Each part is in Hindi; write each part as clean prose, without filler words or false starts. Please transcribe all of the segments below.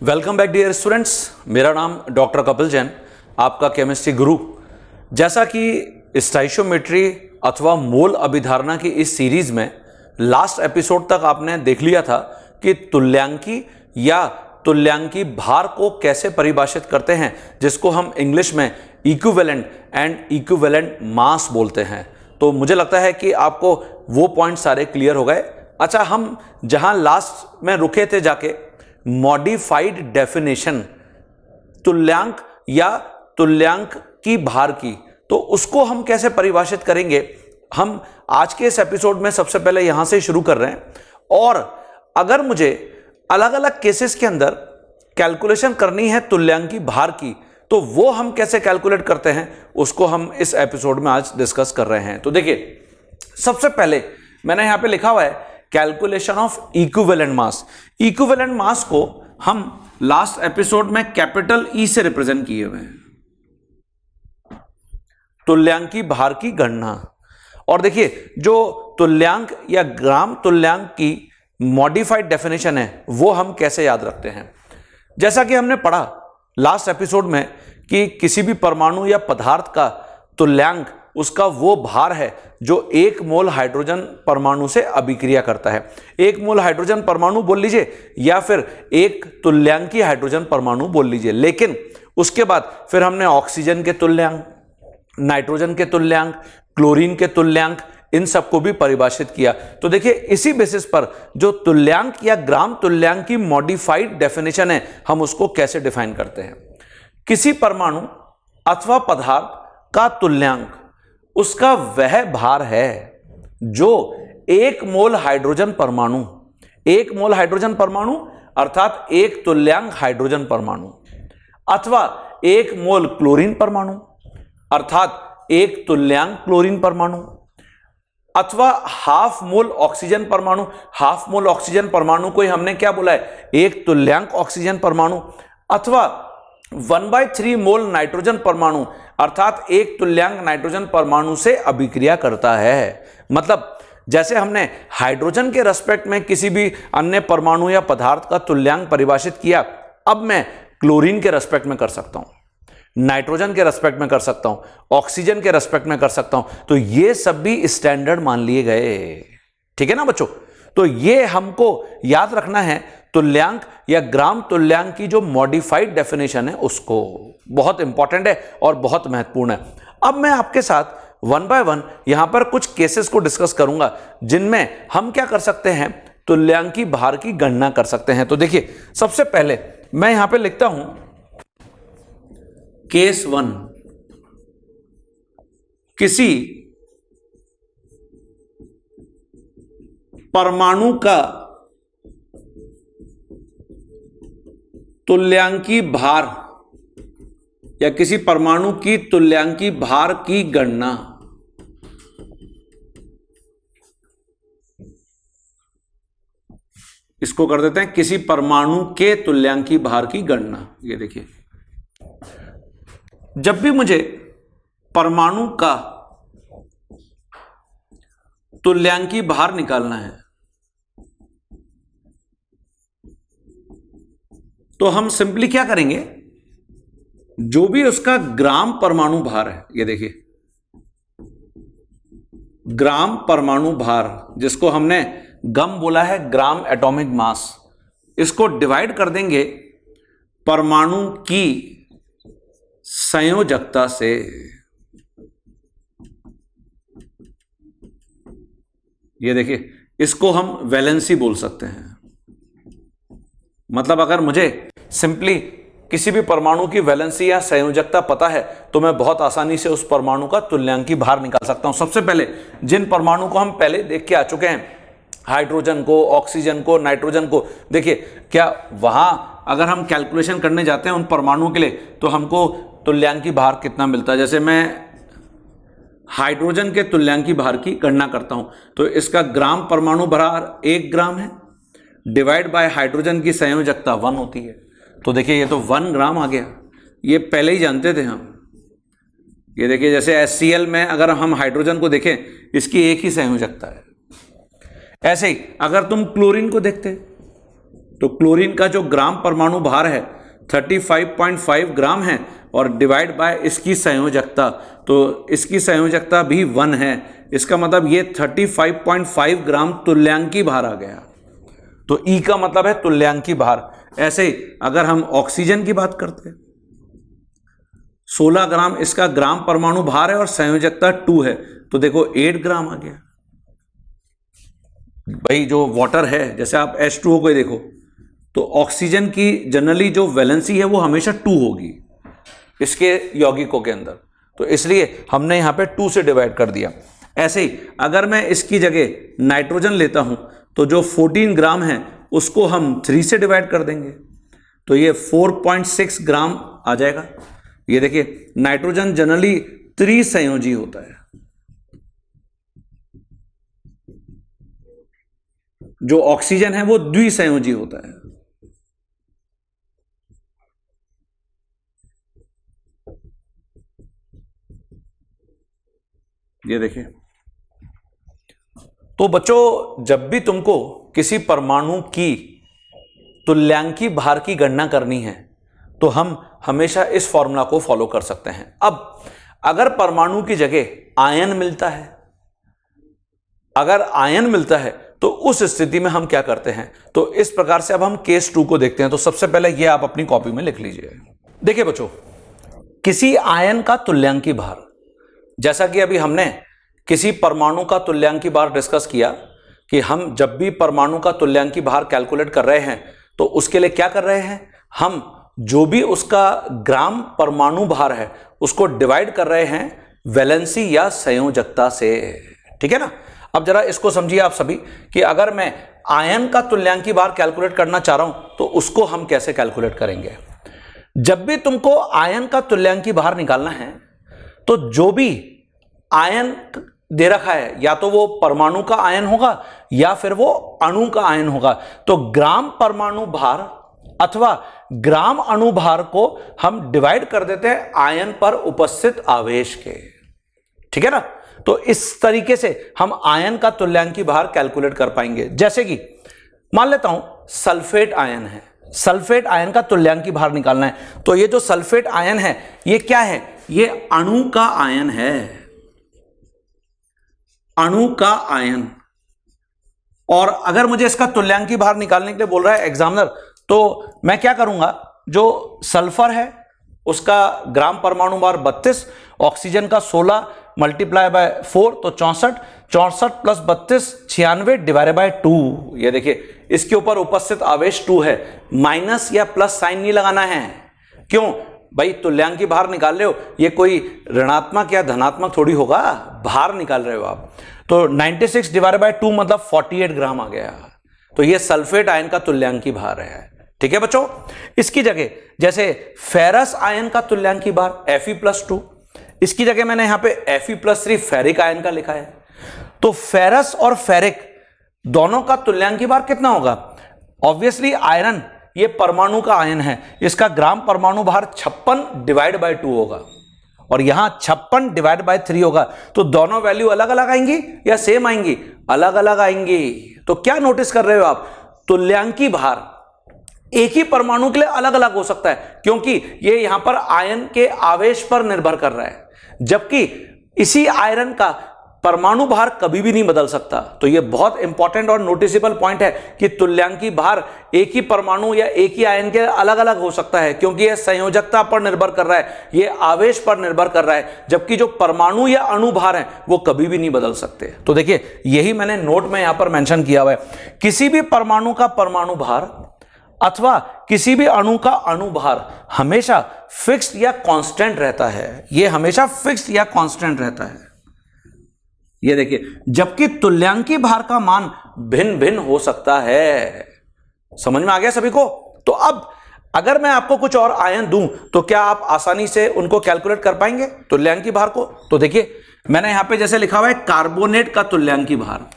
Welcome back dear students. मेरा नाम डॉक्टर कपिल जैन, आपका केमिस्ट्री गुरु। जैसा कि स्टोइचियोमेट्री अथवा मोल अभिधारणा की इस सीरीज में लास्ट एपिसोड तक आपने देख लिया था कि तुल्यांकी या तुल्यांकी भार को कैसे परिभाषित करते हैं, जिसको हम इंग्लिश में इक्विवेलेंट एंड इक्विवेलेंट मास बोलते हैं। तो मुझे लगता है कि आपको वो पॉइंट सारे क्लियर हो गए। अच्छा, हम जहां लास्ट में रुके थे जाके मॉडिफाइड डेफिनेशन तुल्यांक या तुल्यांक की भार की, तो उसको हम कैसे परिभाषित करेंगे, हम आज के इस एपिसोड में सबसे पहले यहां से शुरू कर रहे हैं। और अगर मुझे अलग अलग केसेस के अंदर कैलकुलेशन करनी है तुल्यांकी भार की, तो वो हम कैसे कैलकुलेट करते हैं उसको हम इस एपिसोड में आज डिस्कस कर रहे हैं। तो देखिए, सबसे पहले मैंने यहां पे लिखा हुआ है calculation of equivalent mass. Equivalent mass को हम लास्ट एपिसोड में कैपिटल ई से रिप्रेजेंट किए हुए हैं। तुल्यांकी भार की गणना। और देखिए, जो तुल्यांक या ग्राम तुल्यांक की मॉडिफाइड डेफिनेशन है वो हम कैसे याद रखते हैं। जैसा कि हमने पढ़ा लास्ट एपिसोड में कि किसी भी परमाणु या पदार्थ का तुल्यांक उसका वो भार है जो एक मोल हाइड्रोजन परमाणु से अभिक्रिया करता है। एक मोल हाइड्रोजन परमाणु बोल लीजिए या फिर एक तुल्यांकी हाइड्रोजन परमाणु बोल लीजिए। लेकिन उसके बाद फिर हमने ऑक्सीजन के तुल्यांक, नाइट्रोजन के तुल्यांक, क्लोरीन के तुल्यांक, इन सबको भी परिभाषित किया। तो देखिए, इसी बेसिस पर जो तुल्यांक या ग्राम तुल्यांक की मॉडिफाइड डेफिनेशन है, हम उसको कैसे डिफाइन करते हैं। किसी परमाणु अथवा पदार्थ का तुल्यांक उसका वह भार है जो एक मोल हाइड्रोजन परमाणु, एक मोल हाइड्रोजन परमाणु अर्थात एक तुल्यांक हाइड्रोजन परमाणु, अथवा एक मोल क्लोरीन परमाणु अर्थात एक तुल्यांक क्लोरीन परमाणु, अथवा हाफ मोल ऑक्सीजन परमाणु, हाफ मोल ऑक्सीजन परमाणु को ही हमने क्या बोला है, एक तुल्यांक ऑक्सीजन परमाणु, अथवा 1/3 मोल नाइट्रोजन परमाणु अर्थात एक तुल्यांक नाइट्रोजन परमाणु से अभिक्रिया करता है। मतलब जैसे हमने हाइड्रोजन के रेस्पेक्ट में किसी भी अन्य परमाणु या पदार्थ का तुल्यांक परिभाषित किया, अब मैं क्लोरीन के रेस्पेक्ट में कर सकता हूं, नाइट्रोजन के रेस्पेक्ट में कर सकता हूं, ऑक्सीजन के रेस्पेक्ट में कर सकता हूं। तो ये सब भी स्टैंडर्ड मान लिए गए। ठीक है ना बच्चों। तो ये हमको याद रखना है, तुल्यांक या ग्राम तुल्यांक की जो मॉडिफाइड डेफिनेशन है उसको। बहुत इंपॉर्टेंट है और बहुत महत्वपूर्ण है। अब मैं आपके साथ वन बाय वन यहां पर कुछ केसेस को डिस्कस करूंगा जिनमें हम क्या कर सकते हैं, तुल्यांकी भार की गणना कर सकते हैं। तो देखिए, सबसे पहले मैं यहां पे लिखता हूं केस 1। किसी परमाणु का तुल्यांकी भार या किसी परमाणु की तुल्यांकी भार की गणना। इसको कर देते हैं किसी परमाणु के तुल्यांकी भार की गणना। ये देखिए, जब भी मुझे परमाणु का तुल्यांकी भार निकालना है तो हम सिंपली क्या करेंगे, जो भी उसका ग्राम परमाणु भार है, ये देखिए ग्राम परमाणु भार, जिसको हमने गम बोला है, ग्राम एटॉमिक मास, इसको डिवाइड कर देंगे परमाणु की संयोजकता से। ये देखिए, इसको हम वैलेंसी बोल सकते हैं। मतलब अगर मुझे सिंपली किसी भी परमाणु की वैलेंसी या संयोजकता पता है तो मैं बहुत आसानी से उस परमाणु का तुल्यांकी भार निकाल सकता हूं। सबसे पहले जिन परमाणु को हम पहले देख के आ चुके हैं, हाइड्रोजन को, ऑक्सीजन को, नाइट्रोजन को, देखिए क्या वहां अगर हम कैलकुलेशन करने जाते हैं उन परमाणुओं के लिए तो हमको तुल्यांकी भार कितना मिलता है। जैसे मैं हाइड्रोजन के तुल्यांकी भार की गणना करता हूं तो इसका ग्राम परमाणु भार 1 ग्राम है, डिवाइड बाय हाइड्रोजन की संयोजकता 1 होती है। तो देखिए, ये तो 1 ग्राम आ गया, ये पहले ही जानते थे हम। ये देखिए, जैसे HCl में अगर हम हाइड्रोजन को देखें, इसकी एक ही संयोजकता है। ऐसे ही अगर तुम क्लोरीन को देखते तो क्लोरीन का जो ग्राम परमाणु भार है 35.5 ग्राम है और डिवाइड बाय इसकी संयोजकता, तो इसकी संयोजकता भी 1 है। इसका मतलब ये 35.5 ग्राम तुल्यांकी भार आ गया। तो ई का मतलब है तुल्यांकी भार। ऐसे ही अगर हम ऑक्सीजन की बात करते हैं 16 ग्राम इसका ग्राम परमाणु भार है और संयोजकता 2 है, तो देखो 8 ग्राम आ गया। भाई जो वाटर है, जैसे आप H2O को देखो तो ऑक्सीजन की जनरली जो वैलेंसी है वो हमेशा 2 होगी इसके यौगिकों के अंदर, तो इसलिए हमने यहां पे 2 से डिवाइड कर दिया। ऐसे ही अगर मैं इसकी जगह नाइट्रोजन लेता हूं तो जो 14 ग्राम है उसको हम 3 से डिवाइड कर देंगे, तो ये 4.6 ग्राम आ जाएगा। ये देखिए नाइट्रोजन जनरली त्रिसंयोजी होता है, जो ऑक्सीजन है वो द्विसंयोजी होता है। ये देखिए, तो बच्चों जब भी तुमको किसी परमाणु की तुल्यांकी भार की गणना करनी है तो हम हमेशा इस फॉर्मूला को फॉलो कर सकते हैं। अब अगर परमाणु की जगह आयन मिलता है, अगर आयन मिलता है तो उस स्थिति में हम क्या करते हैं, तो इस प्रकार से अब हम केस 2 को देखते हैं। तो सबसे पहले ये आप अपनी कॉपी में लिख लीजिए। देखिए बच्चों, किसी आयन का तुल्यांकी भार, जैसा कि अभी हमने किसी परमाणु का तुल्यांकी भार डिस्कस किया कि हम जब भी परमाणु का तुल्यांकी भार कैलकुलेट कर रहे हैं तो उसके लिए क्या कर रहे हैं, हम जो भी उसका ग्राम परमाणु भार है उसको डिवाइड कर रहे हैं वैलेंसी या संयोजकता से। ठीक है ना। अब जरा इसको समझिए आप सभी कि अगर मैं आयन का तुल्यांकी भार कैलकुलेट करना चाह रहा हूं तो उसको हम कैसे कैलकुलेट करेंगे। जब भी तुमको आयन का तुल्यांकी भार निकालना है तो जो भी आयन दे रखा है या तो वो परमाणु का आयन होगा या फिर वो अणु का आयन होगा, तो ग्राम परमाणु भार अथवा ग्राम अणु भार को हम डिवाइड कर देते हैं आयन पर उपस्थित आवेश के। ठीक है ना। तो इस तरीके से हम आयन का तुल्यांकी भार कैलकुलेट कर पाएंगे। जैसे कि मान लेता हूं सल्फेट आयन है, सल्फेट आयन का तुल्यांकी भार निकालना है, तो ये जो सल्फेट आयन है ये क्या है, ये अणु का आयन है, अणु का आयन। और अगर मुझे इसका तुल्यांकी भार निकालने के लिए बोल रहा है एग्जामिनर, तो मैं क्या करूंगा, जो सल्फर है उसका ग्राम परमाणु भार 32, ऑक्सीजन का 16 मल्टीप्लाई बाय 4 तो 64, 64 प्लस 32 96 डिवाइडेड बाय 2। ये देखिए इसके ऊपर उपस्थित आवेश 2 है, माइनस या प्लस साइन नहीं लगाना है। क्यों भाई, तुल्यांकी भार निकाल रहे हो, ये कोई ऋणात्मक या धनात्मक थोड़ी होगा, भार निकाल रहे हो आप। तो 96 डिवाइडेड बाय 2 मतलब 48 ग्राम आ गया। तो ये सल्फेट आयन का तुल्यांकी भार है। ठीक है बच्चों। इसकी जगह जैसे फेरस आयन का तुल्यांकी भार Fe+2, इसकी जगह मैंने यहां पे Fe+3 फेरिक आयन का लिखा है। तो फेरस और फेरिक दोनों का तुल्यांकी भार कितना होगा, ऑब्वियसली आयरन ये परमाणु का आयन है, इसका ग्राम परमाणु भार 56 डिवाइड बाय 2 होगा और यहां 56 डिवाइड बाय 3 होगा। तो दोनों वैल्यू अलग अलग आएंगी या सेम आएंगी, अलग अलग आएंगी। तो क्या नोटिस कर रहे हो आप, तुल्यांकी भार एक ही परमाणु के लिए अलग अलग हो सकता है क्योंकि ये यहां पर आयन के आवेश पर निर्भर कर रहा है, जबकि इसी आयरन का परमाणु भार कभी भी नहीं बदल सकता। तो ये बहुत इंपॉर्टेंट और नोटिसेबल पॉइंट है कि तुल्यांकी भार एक ही परमाणु या एक ही आयन के अलग अलग हो सकता है क्योंकि यह संयोजकता पर निर्भर कर रहा है, यह आवेश पर निर्भर कर रहा है, जबकि जो परमाणु या अणु भार है वो कभी भी नहीं बदल सकते। तो देखिए यही मैंने नोट में यहां पर मेंशन किया हुआ है, किसी भी परमाणु का परमाणु भार अथवा किसी भी अणु का अणु भार हमेशा फिक्स्ड या कांस्टेंट रहता है, यह हमेशा फिक्स्ड या कांस्टेंट रहता है। ये देखिए, जबकि तुल्यांकी भार का मान भिन्न भिन्न हो सकता है। समझ में आ गया सभी को। तो अब अगर मैं आपको कुछ और आयन दूं तो क्या आप आसानी से उनको कैलकुलेट कर पाएंगे तुल्यांकी भार को। तो देखिए मैंने यहां पे जैसे लिखा हुआ है कार्बोनेट का तुल्यांकी भार,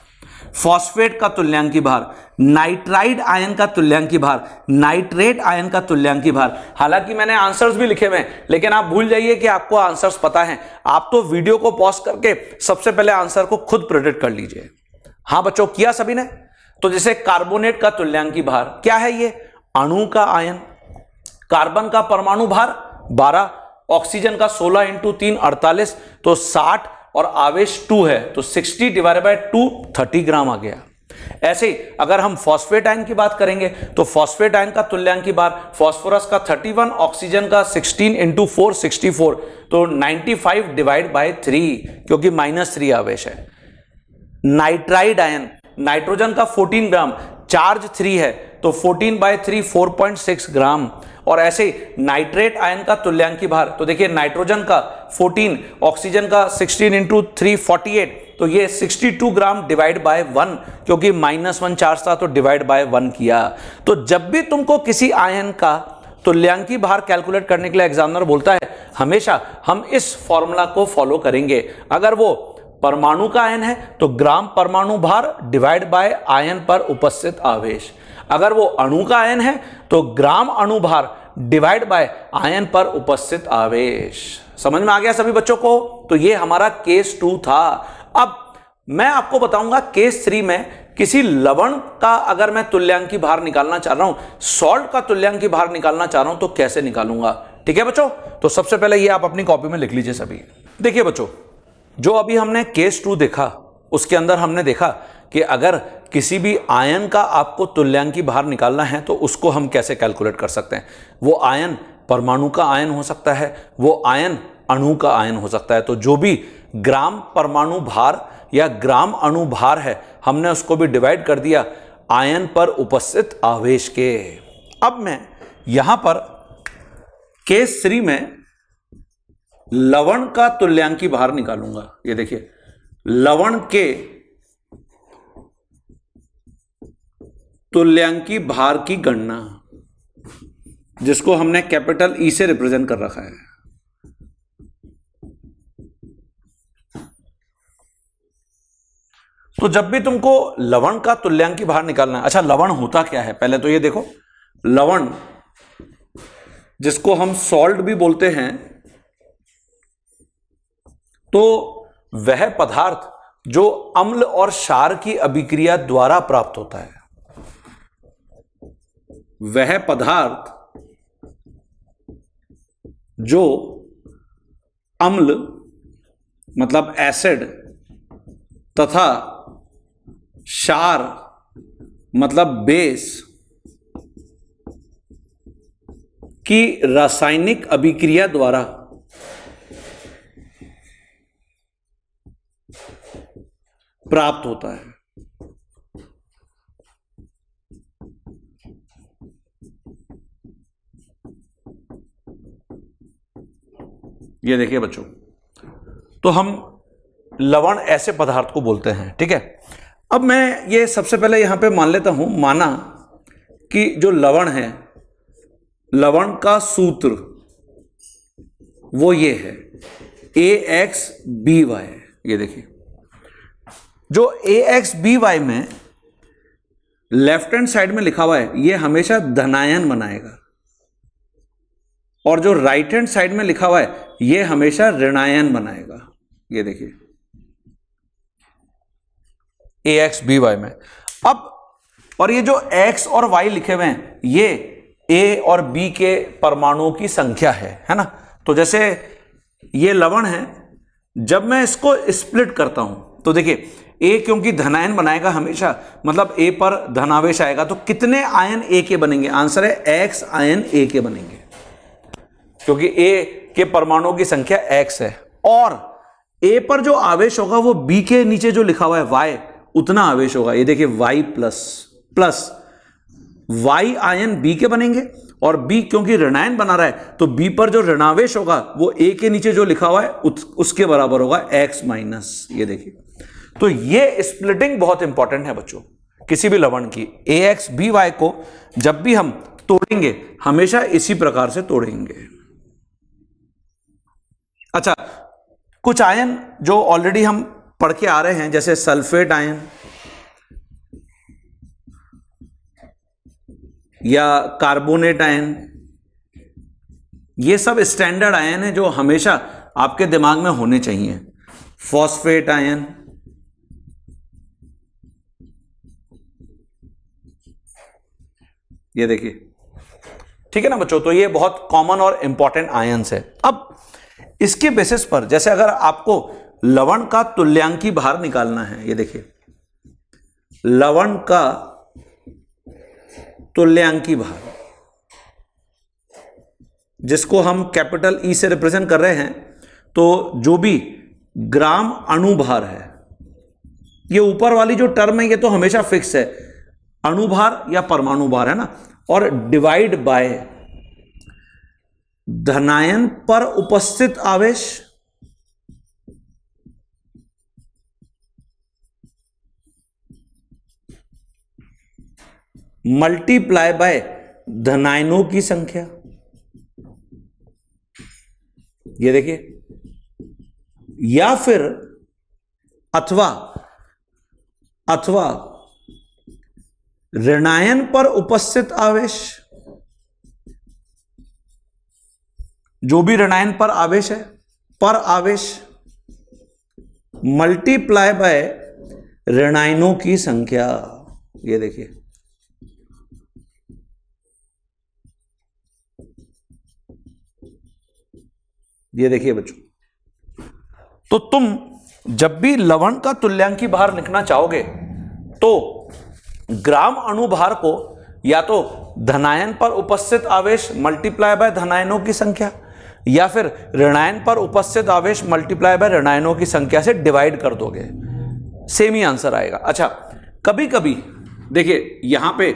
फॉस्फेट का तुल्यांकी भार, नाइट्राइड आयन का तुल्यांकी भार, नाइट्रेट आयन का तुल्यांकी भार। हालांकि मैंने आंसर्स भी लिखे हुए हैं लेकिन आप भूल जाइए कि आपको आंसर्स पता हैं। आप तो वीडियो को पॉज करके सबसे पहले आंसर को खुद प्रेडिक्ट कर लीजिए। हां बच्चों, किया सभी ने। तो जैसे कार्बोनेट का तुल्यांकी भार क्या है, ये अणु का आयन, कार्बन का परमाणु भार 12, ऑक्सीजन का 16 इंटू 3 48, तो 60 और आवेश 2 है तो 60 डिवाइड बाय 2 30 ग्राम आ गया। ऐसे ही अगर हम फॉस्फेट आयन की बात करेंगे तो फॉस्फेट आयन का तुल्यांकी भार फास्फोरस का 31, ऑक्सीजन का 16 इंटू 4 64, तो 95 डिवाइड बाय 3 क्योंकि -3 आवेश है। नाइट्राइड आयन, नाइट्रोजन का 14 ग्राम, चार्ज 3 है तो 14 बाय 3 4.6 ग्राम। और ऐसे नाइट्रेट आयन का तुल्यांकी भार, तो देखिए नाइट्रोजन का 14, ऑक्सीजन का 16 इंटू 3 48, तो ये 62 ग्राम डिवाइड बाय 1 क्योंकि -1 चार्ज था तो डिवाइड बाय 1 किया। तो जब भी तुमको किसी आयन का तुल्यांकी भार कैलकुलेट करने के लिए एग्जामिनर बोलता है, हमेशा हम इस फॉर्मूला को फॉलो करेंगे। अगर वो परमाणु का आयन है तो ग्राम परमाणु भार डिवाइड बाय आयन पर उपस्थित आवेश, अगर वो अणु का आयन है तो ग्राम अणु भार डिवाइड बाय आयन पर उपस्थित आवेश। समझ में आ गया सभी बच्चों को? तो ये हमारा केस 2 था। अब मैं आपको बताऊंगा केस 3 में किसी लवण का अगर मैं तुल्यांकी भार निकालना चाह रहा हूं, सॉल्ट का तुल्यांकी भार निकालना चाह रहा हूं तो कैसे निकालूंगा। ठीक है बच्चों, तो सबसे पहले ये आप अपनी कॉपी में लिख लीजिए सभी। देखिए बच्चों, जो अभी हमने केस 2 देखा उसके अंदर हमने देखा कि अगर किसी भी आयन का आपको तुल्यांकी भार निकालना है तो उसको हम कैसे कैलकुलेट कर सकते हैं। वो आयन परमाणु का आयन हो सकता है, वो आयन अणु का आयन हो सकता है। तो जो भी ग्राम परमाणु भार या ग्राम अणु भार है हमने उसको भी डिवाइड कर दिया आयन पर उपस्थित आवेश के। अब मैं यहां पर केस 3 में लवण का तुल्यांकी भार निकालूंगा। ये देखिए, लवण के तुल्यांकी भार की गणना, जिसको हमने कैपिटल ई से रिप्रेजेंट कर रखा है। तो जब भी तुमको लवण का तुल्यांकी भार निकालना है, अच्छा लवण होता क्या है पहले तो ये देखो। लवण, जिसको हम सॉल्ट भी बोलते हैं, तो वह पदार्थ जो अम्ल और क्षार की अभिक्रिया द्वारा प्राप्त होता है, वह पदार्थ जो अम्ल मतलब एसिड तथा क्षार मतलब बेस की रासायनिक अभिक्रिया द्वारा प्राप्त होता है। ये देखिए बच्चों, तो हम लवण ऐसे पदार्थ को बोलते हैं। ठीक है, अब मैं ये सबसे पहले यहां पे मान लेता हूं, माना कि जो लवण है, लवण का सूत्र वो ये है AXBY। ये देखिए, जो AXBY में लेफ्ट हैंड साइड में लिखा हुआ है ये हमेशा धनायन बनाएगा, और जो राइट हैंड साइड में लिखा हुआ है ये हमेशा ऋणायन बनाएगा। ये देखिए AXBY में। अब और ये जो X और Y लिखे हुए हैं ये A और B के परमाणुओं की संख्या है ना। तो जैसे ये लवण है, जब मैं इसको स्प्लिट करता हूं तो देखिए A क्योंकि धनायन बनाएगा हमेशा, मतलब A पर धनावेश आएगा, तो कितने आयन A के बनेंगे? आंसर है X आयन A के बनेंगे, क्योंकि A के परमाणुओं की संख्या X है। और A पर जो आवेश होगा वो B के नीचे जो लिखा हुआ है Y, उतना आवेश होगा। ये देखिए Y plus Y ion B के बनेंगे, और B क्योंकि ऋणायन बना रहा है तो B पर जो ऋणावेश होगा वो A के नीचे जो लिखा हुआ है उसके बराबर होगा X माइनस। ये देखिए, तो ये स्प्लिटिंग बहुत इंपॉर्टेंट है बच्चों किसी भी लवण की। AXBY को जब भी हम तोड़ेंगे हमेशा इसी प्रकार से तोड़ेंगे। अच्छा, कुछ आयन जो ऑलरेडी हम पढ़ के आ रहे हैं, जैसे सल्फेट आयन या कार्बोनेट आयन, ये सब स्टैंडर्ड आयन है जो हमेशा आपके दिमाग में होने चाहिए। फॉस्फेट आयन, ये देखिए, ठीक है ना बच्चों। तो ये बहुत कॉमन और इंपॉर्टेंट आयंस है। अब इसके बेसिस पर जैसे अगर आपको लवण का तुल्यांकी भार निकालना है, ये देखिए लवण का तुल्यांकी भार, जिसको हम कैपिटल ई से रिप्रेजेंट कर रहे हैं, तो जो भी ग्राम अणुभार है, ये ऊपर वाली जो टर्म है ये तो हमेशा फिक्स है, अणुभार या परमाणु भार है ना, और डिवाइड बाय धनायन पर उपस्थित आवेश मल्टीप्लाई बाय धनायनों की संख्या। ये देखिए, या फिर अथवा ऋणायन पर उपस्थित आवेश, जो भी ऋणायन पर आवेश है, पर आवेश मल्टीप्लाई बाय ऋणायनों की संख्या। ये देखिए, ये देखिए बच्चों, तो तुम जब भी लवण का तुल्यांकी भार लिखना चाहोगे तो ग्राम अणुभार को या तो धनायन पर उपस्थित आवेश मल्टीप्लाई बाय धनायनों की संख्या, या फिर ऋणायन पर उपस्थित आवेश मल्टीप्लाई बाय ऋणायनों की संख्या से डिवाइड कर दोगे, सेम ही आंसर आएगा। अच्छा, कभी कभी देखिए यहां पे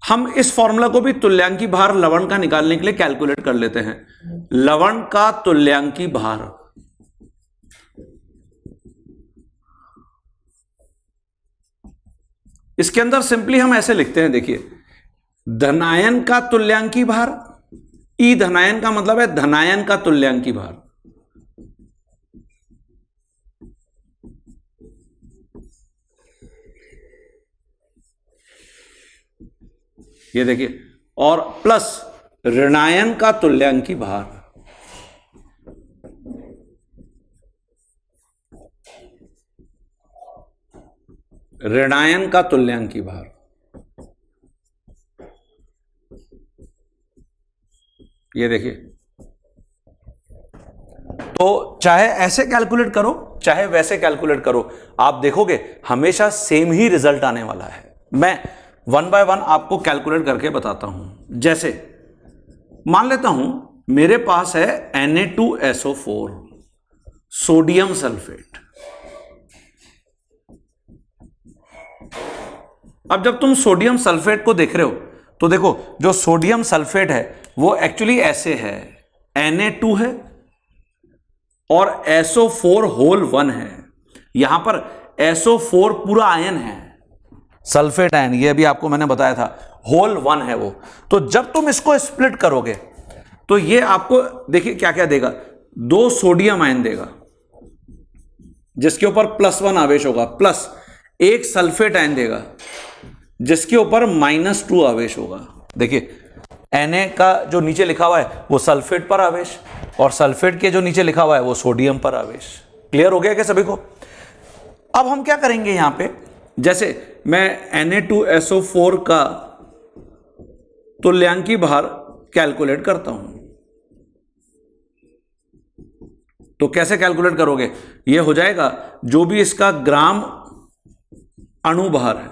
हम इस फॉर्मूला को भी तुल्यांकी भार लवण का निकालने के लिए कैलकुलेट कर लेते हैं। लवण का तुल्यांकी भार, इसके अंदर सिंपली हम ऐसे लिखते हैं, देखिए धनायन का तुल्यांकी भार, ई धनायन का मतलब है धनायन का तुल्यांकी भार, ये देखिए, और प्लस ऋणायन का तुल्यांकी भार, ऋणायन का तुल्यांकी भार। ये देखिए, तो चाहे ऐसे कैलकुलेट करो चाहे वैसे कैलकुलेट करो, आप देखोगे हमेशा सेम ही रिजल्ट आने वाला है। मैं वन बाय वन आपको कैलकुलेट करके बताता हूं। जैसे मान लेता हूं मेरे पास है Na2SO4 सोडियम सल्फेट। अब जब तुम सोडियम सल्फेट को देख रहे हो तो देखो, जो सोडियम सल्फेट है वो एक्चुअली ऐसे है, Na2 है और SO4 होल 1 है। यहां पर SO4 पूरा आयन है, सल्फेट आयन, ये अभी आपको मैंने बताया था, होल 1 है वो। तो जब तुम इसको स्प्लिट करोगे तो ये आपको देखिए क्या क्या देगा, 2 सोडियम आयन देगा जिसके ऊपर +1 आवेश होगा, प्लस 1 सल्फेट आयन देगा जिसके ऊपर -2 आवेश होगा। देखिए Na का जो नीचे लिखा हुआ है वो सल्फेट पर आवेश, और सल्फेट के जो नीचे लिखा हुआ है वो सोडियम पर आवेश। क्लियर हो गया क्या सभी को? अब हम क्या करेंगे यहां पे, जैसे मैं Na2SO4 का तुल्यांकी भार कैलकुलेट करता हूं, तो कैसे कैलकुलेट करोगे, ये हो जाएगा जो भी इसका ग्राम अणुभार है,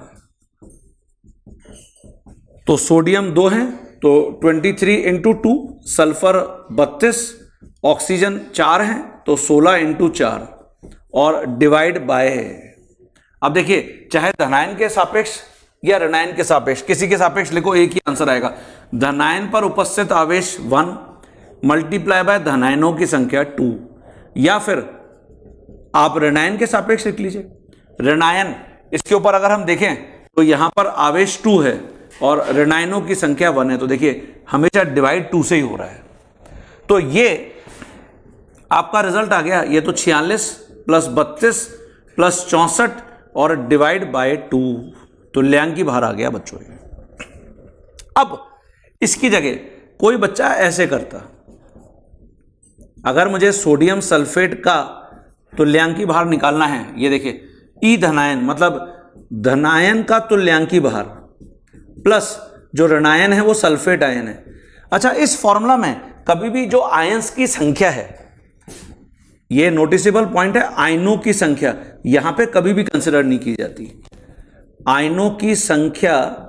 तो सोडियम 2 है तो 23 × 2, सल्फर 32, ऑक्सीजन 4 है तो 16 × 4 और डिवाइड बाय है। अब देखिए चाहे धनायन के सापेक्ष या ऋणायन के सापेक्ष, किसी के सापेक्ष लिखो एक ही आंसर आएगा। धनायन पर उपस्थित आवेश 1 मल्टीप्लाई बाय धनायनों की संख्या 2, या फिर आप ऋणायन के सापेक्ष लिख लीजिए। ऋणायन, इसके ऊपर अगर हम देखें तो यहां पर आवेश 2 है और ऋणायनों की संख्या 1 है, तो देखिए हमेशा डिवाइड 2 से ही हो रहा है। तो ये आपका रिजल्ट आ गया, ये तो 46 + 32 + 64 और डिवाइड बाय 2, तुल्यांकी भार आ गया बच्चों। अब इसकी जगह कोई बच्चा ऐसे करता, अगर मुझे सोडियम सल्फेट का तुल्यांकी भार निकालना है, ये देखिए ई धनायन मतलब धनायन का तुल्यांकी भार प्लस जो ऋणायन है वो सल्फेट आयन है। अच्छा, इस फॉर्मूला में कभी भी जो आयंस की संख्या है, ये नोटिसेबल पॉइंट है, आयनों की संख्या यहां पे कभी भी कंसिडर नहीं की जाती। आयनों की संख्या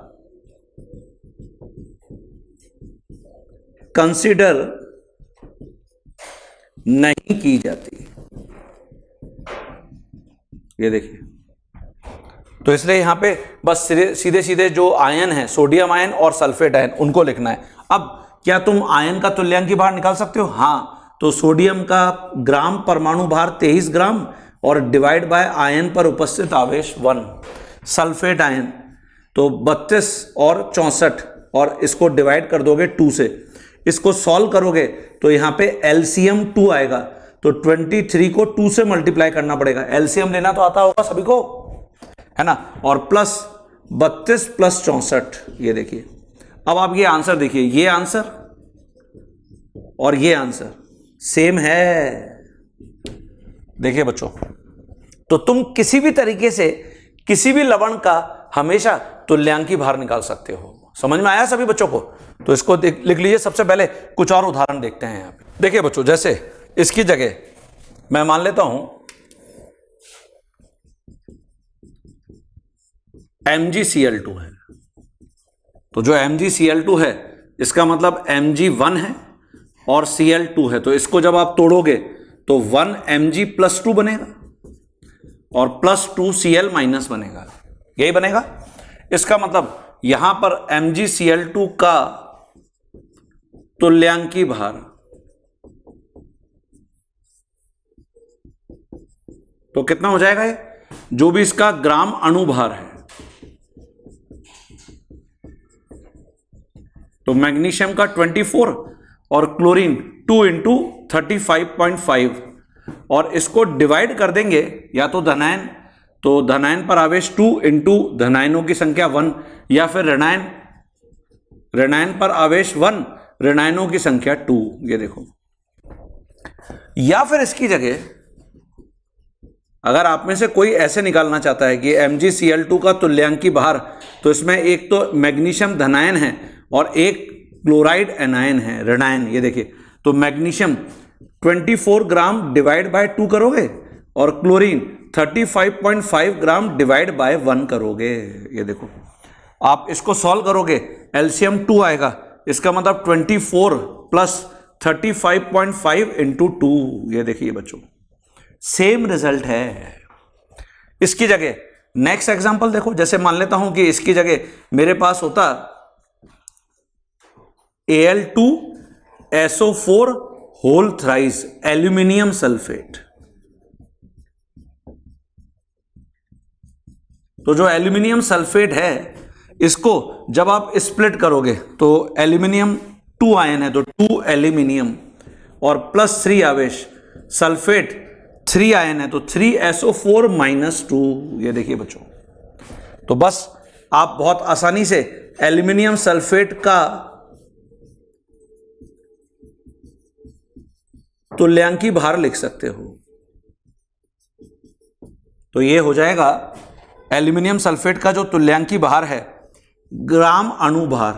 कंसिडर नहीं की जाती, ये देखिए। तो इसलिए यहां पे बस सीधे सीधे जो आयन है, सोडियम आयन और सल्फेट आयन, उनको लिखना है। अब क्या तुम आयन का तुल्यांकी भार निकाल सकते हो? हां, तो सोडियम का ग्राम परमाणु भार 23 ग्राम और डिवाइड बाय आयन पर उपस्थित आवेश 1। सल्फेट आयन तो 32 और 64, और इसको डिवाइड कर दोगे 2 से, इसको सॉल्व करोगे तो यहां पे एलसीएम 2 आएगा। तो 23 को 2 से मल्टीप्लाई करना पड़ेगा। एलसीएम लेना तो आता होगा सभी को, है ना। और प्लस 32 प्लस 64, ये देखिए। अब आप ये आंसर देखिए, ये आंसर और ये आंसर सेम है। देखिए बच्चों, तो तुम किसी भी तरीके से किसी भी लवण का हमेशा तुल्यांकी भार निकाल सकते हो। समझ में आया सभी बच्चों को? तो इसको लिख लीजिए। सबसे पहले कुछ और उदाहरण देखते हैं यहां पे। देखिए बच्चों, जैसे इसकी जगह मैं मान लेता हूं MgCl2 है। तो जो MgCl2 है इसका मतलब Mg1 है और Cl2 है। तो इसको जब आप तोड़ोगे तो 1 Mg+2 बनेगा और +2Cl- बनेगा, यही बनेगा। इसका मतलब यहां पर MgCl2 का तुल्यांकी भार तो कितना हो जाएगा? ये जो भी इसका ग्राम अणुभार है, तो मैग्नीशियम का 24 और क्लोरीन 2 इंटू 35.5, और इसको डिवाइड कर देंगे या तो धनायन, तो धनायन पर आवेश 2 इंटू धनायनों की संख्या 1, या फिर ऋणायन पर आवेश 1, ऋणायनों की संख्या 2, ये देखो। या फिर इसकी जगह अगर आप में से कोई ऐसे निकालना चाहता है कि MgCl2 का तुल्यांकी भार, तो इसमें एक तो मैग्नीशियम धनायन है और एक क्लोराइड एनायन है, ऋणायन, ये देखिए। तो मैग्नीशियम 24 ग्राम डिवाइड बाय 2 करोगे और क्लोरीन 35.5 ग्राम डिवाइड बाय 1 करोगे, ये देखो। आप इसको सॉल्व करोगे, एलसीएम 2 आएगा। इसका मतलब 24 प्लस 35.5 इंटू 2, ये देखिए बच्चों, सेम रिजल्ट है। इसकी जगह नेक्स्ट एग्जांपल देखो। जैसे मान लेता हूं कि इसकी जगह मेरे पास होता Al2SO4 whole thrice aluminium sulphate. तो जो एल्यूमिनियम सल्फेट है, इसको जब आप स्प्लिट करोगे तो एल्यूमिनियम 2 आयन है, तो 2 एल्यूमिनियम और +3 आवेश, सल्फेट 3 आयन है, तो 3SO4-2, ये देखिए बच्चों। तो बस आप बहुत आसानी से एल्यूमिनियम सल्फेट का तुल्यांकी भार लिख सकते हो। तो ये हो जाएगा एल्यूमिनियम सल्फेट का जो तुल्यांकी भार है, ग्राम अणुभार।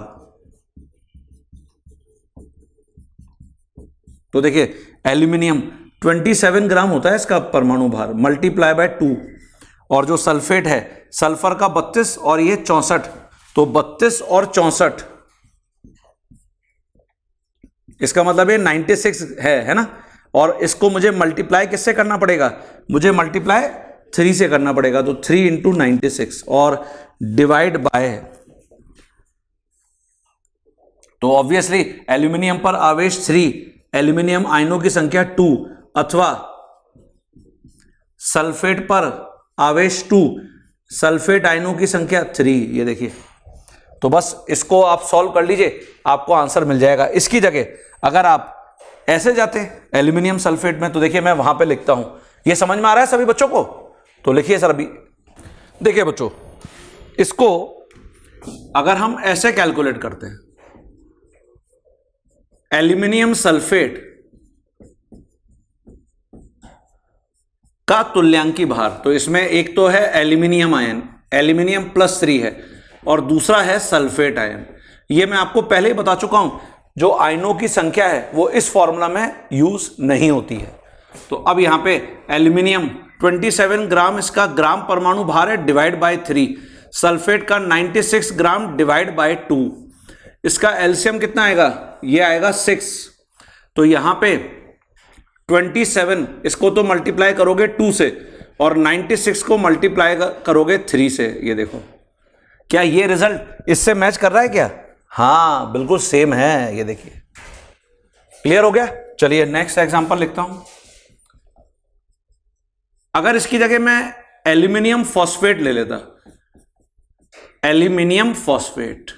तो देखिए एल्यूमिनियम 27 ग्राम होता है इसका परमाणु भार, मल्टीप्लाई बाय 2, और जो सल्फेट है सल्फर का 32 और ये 64, तो 32 और 64, इसका मतलब ये 96 है ना। और इसको मुझे मल्टीप्लाई किससे करना पड़ेगा? मुझे मल्टीप्लाई 3 से करना पड़ेगा, तो 3 इंटू 96 और डिवाइड बाय, तो ऑब्वियसली एल्यूमिनियम पर आवेश 3, एल्यूमिनियम आयनों की संख्या 2, अथवा सल्फेट पर आवेश 2, सल्फेट आयनों की संख्या 3, ये देखिए। तो बस इसको आप सॉल्व कर लीजिए, आपको आंसर मिल जाएगा। इसकी जगह अगर आप ऐसे जाते एल्यूमिनियम सल्फेट में, तो देखिए मैं वहां पे लिखता हूं। ये समझ में आ रहा है सभी बच्चों को? तो लिखिए सर अभी। देखिए बच्चों, इसको अगर हम ऐसे कैलकुलेट करते हैं, एल्यूमिनियम सल्फेट का तुल्यांकी भार, तो इसमें एक तो है एल्यूमिनियम आयन, एल्यूमिनियम +3 है, और दूसरा है सल्फेट आयन। ये मैं आपको पहले ही बता चुका हूं, जो आयनों की संख्या है वो इस फॉर्मूला में यूज नहीं होती है। तो अब यहां पे एल्यूमिनियम 27 ग्राम इसका ग्राम परमाणु भार है, डिवाइड बाय 3। सल्फेट का 96 ग्राम डिवाइड बाय 2। इसका एलसीएम कितना आएगा, ये आएगा 6। तो यहां पे 27 इसको तो मल्टीप्लाई करोगे 2 से, और 96 को मल्टीप्लाई करोगे 3 से। ये देखो, क्या ये रिजल्ट इससे मैच कर रहा है क्या? हाँ, बिल्कुल सेम है। ये देखिए, क्लियर हो गया। चलिए नेक्स्ट एग्जांपल लिखता हूं। अगर इसकी जगह मैं एल्यूमिनियम फॉस्फेट ले लेता, एल्यूमिनियम फॉस्फेट।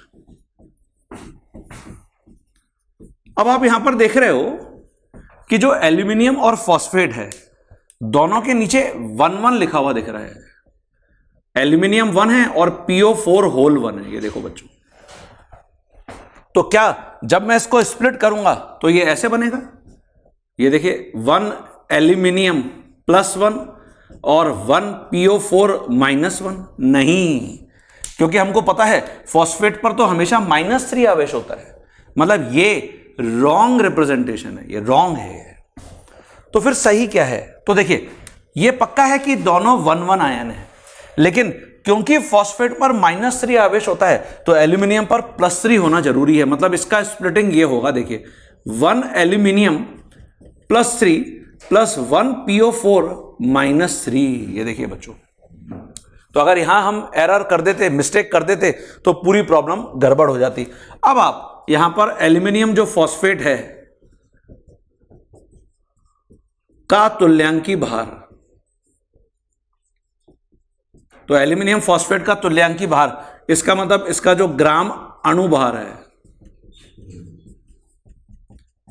अब आप यहां पर देख रहे हो कि जो एल्यूमिनियम और फॉस्फेट है दोनों के नीचे 1 लिखा हुआ दिख रहा है। एल्यूमिनियम 1 है और PO4 होल 1 है। ये देखो बच्चों, तो क्या जब मैं इसको स्प्लिट करूंगा तो ये ऐसे बनेगा। ये देखिए, 1 एल्यूमिनियम +1 और 1 PO4 -1। नहीं, क्योंकि हमको पता है फॉस्फेट पर तो हमेशा -3 आवेश होता है, मतलब ये रॉन्ग रिप्रेजेंटेशन है, ये रॉन्ग है। तो फिर सही क्या है? तो देखिए, ये पक्का है कि दोनों 1-1 आयन है, लेकिन क्योंकि फॉस्फेट पर -3 आवेश होता है तो एल्यूमिनियम पर +3 होना जरूरी है। मतलब इसका स्प्लिटिंग ये होगा, देखिए 1 एल्यूमिनियम +3 + 1 PO4 -3। ये देखिए बच्चों, तो अगर यहां हम एरर कर देते, मिस्टेक कर देते, तो पूरी प्रॉब्लम गड़बड़ हो जाती। अब आप यहां पर एल्यूमिनियम जो फॉस्फेट है का तुल्यांकी भार, तो एल्यूमिनियम फॉस्फेट का तुल्यांकी भार, इसका मतलब इसका जो ग्राम अणुभार है,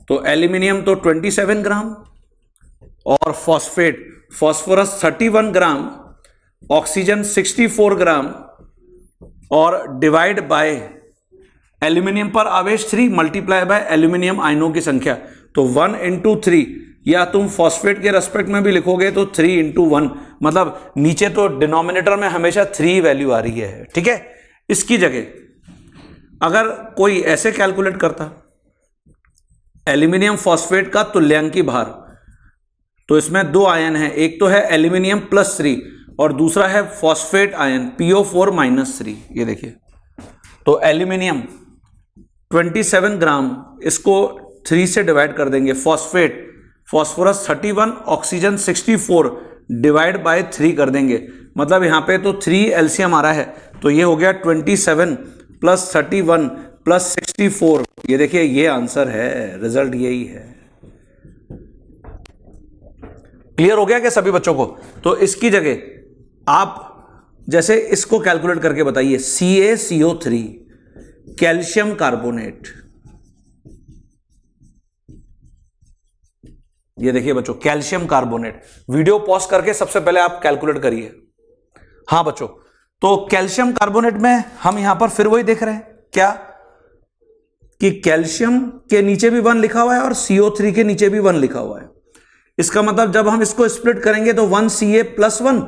तो एल्यूमिनियम तो 27 ग्राम और फॉस्फेट फॉस्फोरस 31 ग्राम, ऑक्सीजन 64 ग्राम, और डिवाइड बाय एल्यूमिनियम पर आवेश 3 मल्टीप्लाई बाय एल्यूमिनियम आयनों की संख्या, तो 1 × 3, या तुम फॉस्फेट के रेस्पेक्ट में भी लिखोगे तो 3 × 1, मतलब नीचे तो डिनोमिनेटर में हमेशा 3 वैल्यू आ रही है। ठीक है, इसकी जगह अगर कोई ऐसे कैलकुलेट करता एल्यूमिनियम फॉस्फेट का तुल्यांकी भार, तो इसमें 2 आयन हैं, एक तो है एल्यूमिनियम +3 और दूसरा है फॉस्फेट आयन PO4 -3। ये देखिए, तो एल्यूमिनियम 27 ग्राम, इसको 3 से डिवाइड कर देंगे, phosphate phosphorus 31, oxygen 64 divide by 3 कर देंगे, मतलब यहां पे तो 3 एलसीएम आ रहा है, तो ये हो गया 27 + 31 + 64। ये देखिए, ये आंसर है, रिजल्ट यही है। क्लियर हो गया क्या सभी बच्चों को? तो इसकी जगह आप जैसे इसको कैलकुलेट करके बताइए, CaCO3 कैल्शियम कार्बोनेट। ये देखिए बच्चों, कैल्शियम कार्बोनेट। वीडियो पॉज करके सबसे पहले आप कैलकुलेट करिए। हां बच्चों, तो कैल्शियम कार्बोनेट में हम यहां पर फिर वही देख रहे हैं क्या, कि कैल्शियम के नीचे भी 1 लिखा हुआ है और CO3 के नीचे भी 1 लिखा हुआ है। इसका मतलब जब हम इसको स्प्लिट करेंगे तो 1 Ca +1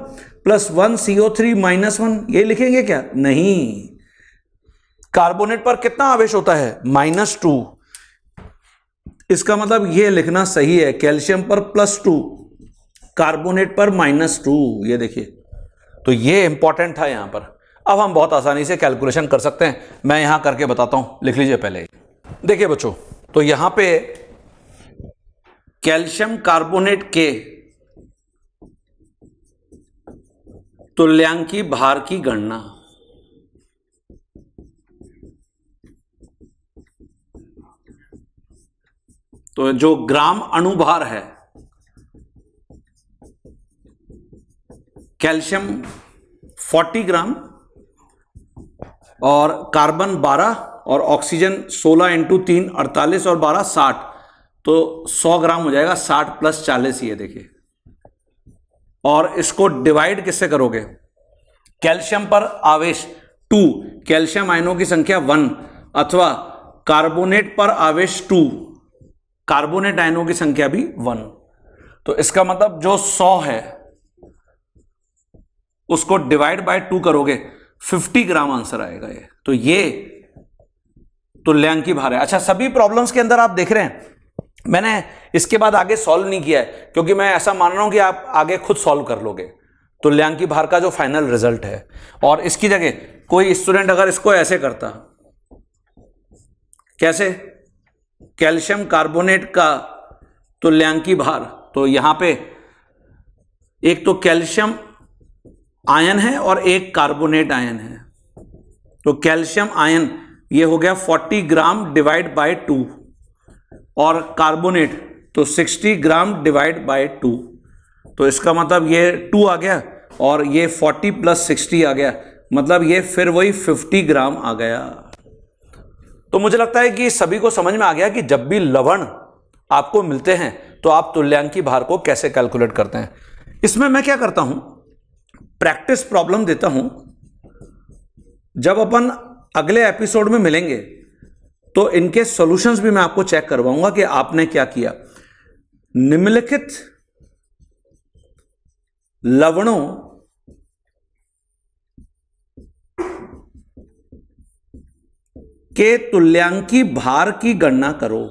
+ 1 CO3 -1, ये लिखेंगे क्या? नहीं, कार्बोनेट पर कितना आवेश होता है? -2। इसका मतलब ये लिखना सही है, कैल्शियम पर +2, कार्बोनेट पर -2। ये देखिए, तो ये इंपॉर्टेंट था यहां पर। अब हम बहुत आसानी से कैलकुलेशन कर सकते हैं, मैं यहां करके बताता हूं, लिख लीजिए पहले। देखिए बच्चों, तो यहां पे कैल्शियम कार्बोनेट के तुल्यांकी भार की गणना, तो जो ग्राम अणुभार है, कैल्शियम 40 ग्राम और कार्बन 12 और ऑक्सीजन 16 × 3 48 और 12 60, तो 100 ग्राम हो जाएगा। 60 + 40, ये देखिए। और इसको डिवाइड किससे करोगे? कैल्शियम पर आवेश 2, कैल्शियम आयनों की संख्या 1, अथवा कार्बोनेट पर आवेश 2, कार्बोनेट आयनों की संख्या भी 1। तो इसका मतलब जो 100 है उसको डिवाइड बाय 2 करोगे, 50 ग्राम आंसर आएगा ये। तो ये तुल्यांकी भार है। अच्छा, सभी प्रॉब्लम्स के अंदर आप देख रहे हैं मैंने इसके बाद आगे सॉल्व नहीं किया है, क्योंकि मैं ऐसा मान रहा हूं कि आप आगे खुद सॉल्व कर लोगे तुल्यांकी भार का जो फाइनल रिजल्ट है। और इसकी जगह कोई स्टूडेंट अगर इसको ऐसे करता, कैसे, कैल्शियम कार्बोनेट का तुल्यांकी भार, तो यहां पे एक तो कैल्शियम आयन है और एक कार्बोनेट आयन है, तो कैल्शियम आयन ये हो गया 40 ग्राम डिवाइड बाय 2 और कार्बोनेट तो 60 ग्राम डिवाइड बाय 2, तो इसका मतलब ये 2 आ गया और ये 40 प्लस 60 आ गया, मतलब ये फिर वही 50 ग्राम आ गया। तो मुझे लगता है कि सभी को समझ में आ गया कि जब भी लवण आपको मिलते हैं तो आप तुल्यांकी भार को कैसे कैलकुलेट करते हैं। इसमें मैं क्या करता हूं, प्रैक्टिस प्रॉब्लम देता हूं। जब अपन अगले एपिसोड में मिलेंगे तो इनके सॉल्यूशंस भी मैं आपको चेक करवाऊंगा कि आपने क्या किया। निम्नलिखित लवणों के तुल्यांकी भार की गणना करो।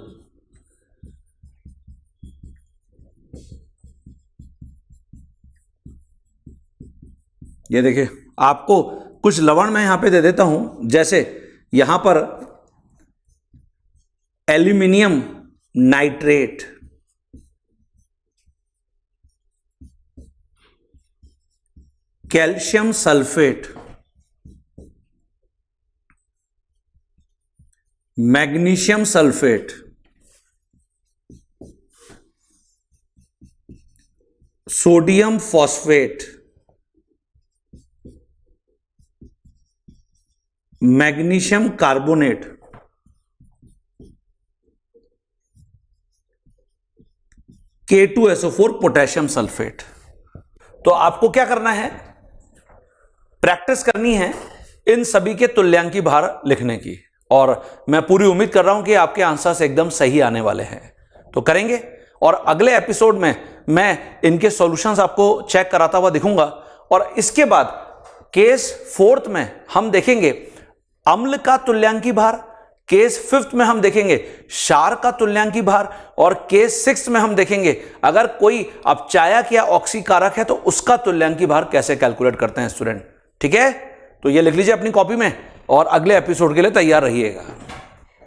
ये देखिए, आपको कुछ लवण मैं यहां पे दे देता हूं, जैसे यहां पर aluminium nitrate, calcium sulphate, magnesium sulphate, sodium phosphate, magnesium carbonate, K2SO4 potassium sulphate. तो आपको क्या करना है, प्रैक्टिस करनी है इन सभी के तुल्यांकी भार लिखने की, और मैं पूरी उम्मीद कर रहा हूं कि आपके आंसर्स एकदम सही आने वाले हैं। तो करेंगे, और अगले एपिसोड में मैं इनके सॉल्यूशंस आपको चेक कराता हुआ दिखूंगा। और इसके बाद केस 4th में हम देखेंगे अम्ल का तुल्यांकी भार, केस 5th में हम देखेंगे क्षार का तुल्यांकी भार, और केस 6th में हम देखेंगे अगर कोई अपचायक या ऑक्सीकारक है तो उसका तुल्यांकी भार कैसे कैलकुलेट करते हैं स्टूडेंट। ठीक है, तो ये लिख लीजिए अपनी कॉपी में और अगले एपिसोड के लिए तैयार रहिएगा।